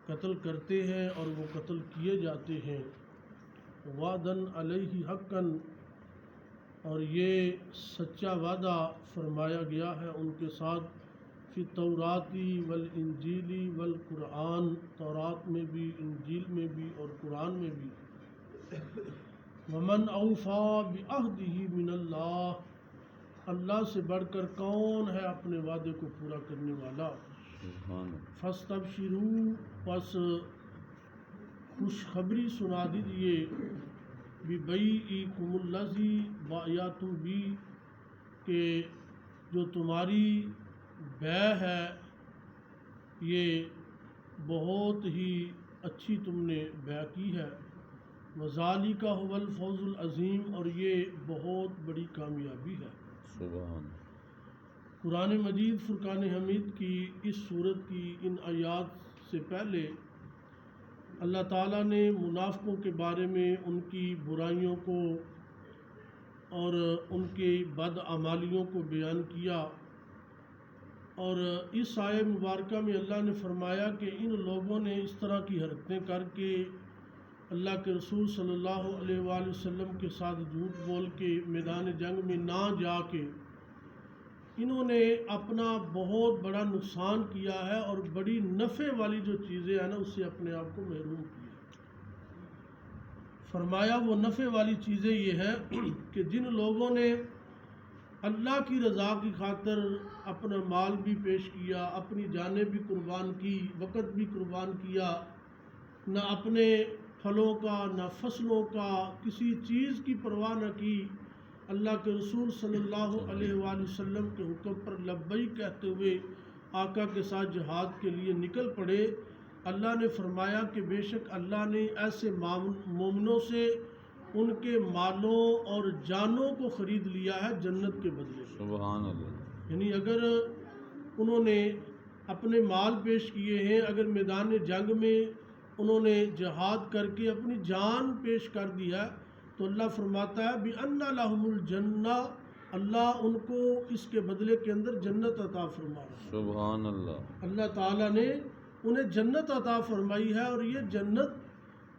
قتل کرتے ہیں اور وہ قتل کیے جاتے ہیں۔ وعدن علیہ حقاً، اور یہ سچا وعدہ فرمایا گیا ہے ان کے ساتھ، فی التوراتی والانجیل والقرآن، تورات میں بھی، انجیل میں بھی اور قرآن میں بھی۔ ومن اوفیٰ بعہدہ من اللہ، اللہ سے بڑھ کر کون ہے اپنے وعدے کو پورا کرنے والا۔ فاستبشروا، پس خوشخبری سنا دیجئے، ببیعکم الذی بایعتم بہ، کہ جو تمہاری بیع ہے یہ بہت ہی اچھی تم نے بیع کی ہے۔ وذالک ھو الفوز العظیم، اور یہ بہت بڑی کامیابی ہے۔ سبحان قرآن مجید فرقان حمید کی اس صورت کی ان آیات سے پہلے اللہ تعالیٰ نے منافقوں کے بارے میں ان کی برائیوں کو اور ان کی بدعمالیوں کو بیان کیا، اور اس آیہ مبارکہ میں اللہ نے فرمایا کہ ان لوگوں نے اس طرح کی حرکتیں کر کے اللہ کے رسول صلی اللہ علیہ وآلہ وسلم کے ساتھ جھوٹ بول کے میدان جنگ میں نہ جا کے انہوں نے اپنا بہت بڑا نقصان کیا ہے، اور بڑی نفع والی جو چیزیں ہیں نا اس سے اپنے آپ کو محروم کیا۔ فرمایا وہ نفع والی چیزیں یہ ہیں کہ جن لوگوں نے اللہ کی رضا کی خاطر اپنا مال بھی پیش کیا، اپنی جانیں بھی قربان کی، وقت بھی قربان کیا، نہ اپنے پھلوں کا نہ فصلوں کا کسی چیز کی پرواہ نہ کی، اللہ کے رسول صلی اللہ علیہ وآلہ وسلم کے حکم پر لبیک کہتے ہوئے آقا کے ساتھ جہاد کے لیے نکل پڑے۔ اللہ نے فرمایا کہ بے شک اللہ نے ایسے مومنوں سے ان کے مالوں اور جانوں کو خرید لیا ہے جنت کے بدلے میں۔ سبحان اللہ۔ یعنی اگر انہوں نے اپنے مال پیش کیے ہیں، اگر میدان جنگ میں انہوں نے جہاد کر کے اپنی جان پیش کر دیا، تو اللہ فرماتا ہے بِأَنَّ لَهُمُ الْجَنَّةَ، اللہ ان کو اس کے بدلے کے اندر جنت عطا فرما رہا ہے۔ سبحان اللہ۔ اللہ تعالیٰ نے انہیں جنت عطا فرمائی ہے، اور یہ جنت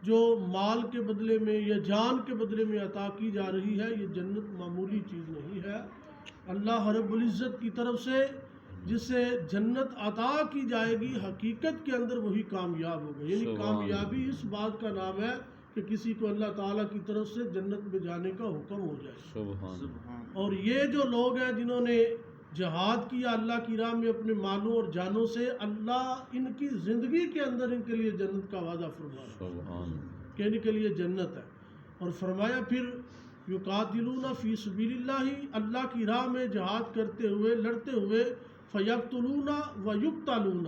جو مال کے بدلے میں یا جان کے بدلے میں عطا کی جا رہی ہے، یہ جنت معمولی چیز نہیں ہے۔ اللہ رب العزت کی طرف سے جسے جنت عطا کی جائے گی حقیقت کے اندر وہی کامیاب ہوگا۔ یعنی کامیابی اس بات کا نام ہے کہ کسی کو اللہ تعالیٰ کی طرف سے جنت میں جانے کا حکم ہو جائے۔ سبحان۔ اور یہ جو لوگ ہیں جنہوں نے جہاد کیا اللہ کی راہ میں اپنے مالوں اور جانوں سے، اللہ ان کی زندگی کے اندر ان کے لیے جنت کا وعدہ فرما رہا ہے، سبحان کہ ان کے لیے جنت ہے۔ اور فرمایا پھر یقاتلون فی سبیل اللہ، اللہ کی راہ میں جہاد کرتے ہوئے لڑتے ہوئے، فیقتلون ویقتلون،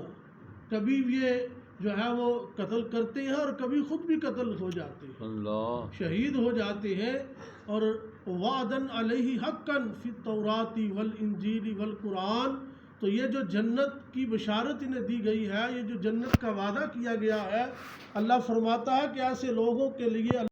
کبھی یہ جو ہے وہ قتل کرتے ہیں اور کبھی خود بھی قتل ہو جاتے ہیں، اللہ، شہید ہو جاتے ہیں۔ اور وعدن علیہ حقاً فی التوراۃ والانجیل والقرآن، تو یہ جو جنت کی بشارت انہیں دی گئی ہے، یہ جو جنت کا وعدہ کیا گیا ہے، اللہ فرماتا ہے کہ ایسے لوگوں کے لیے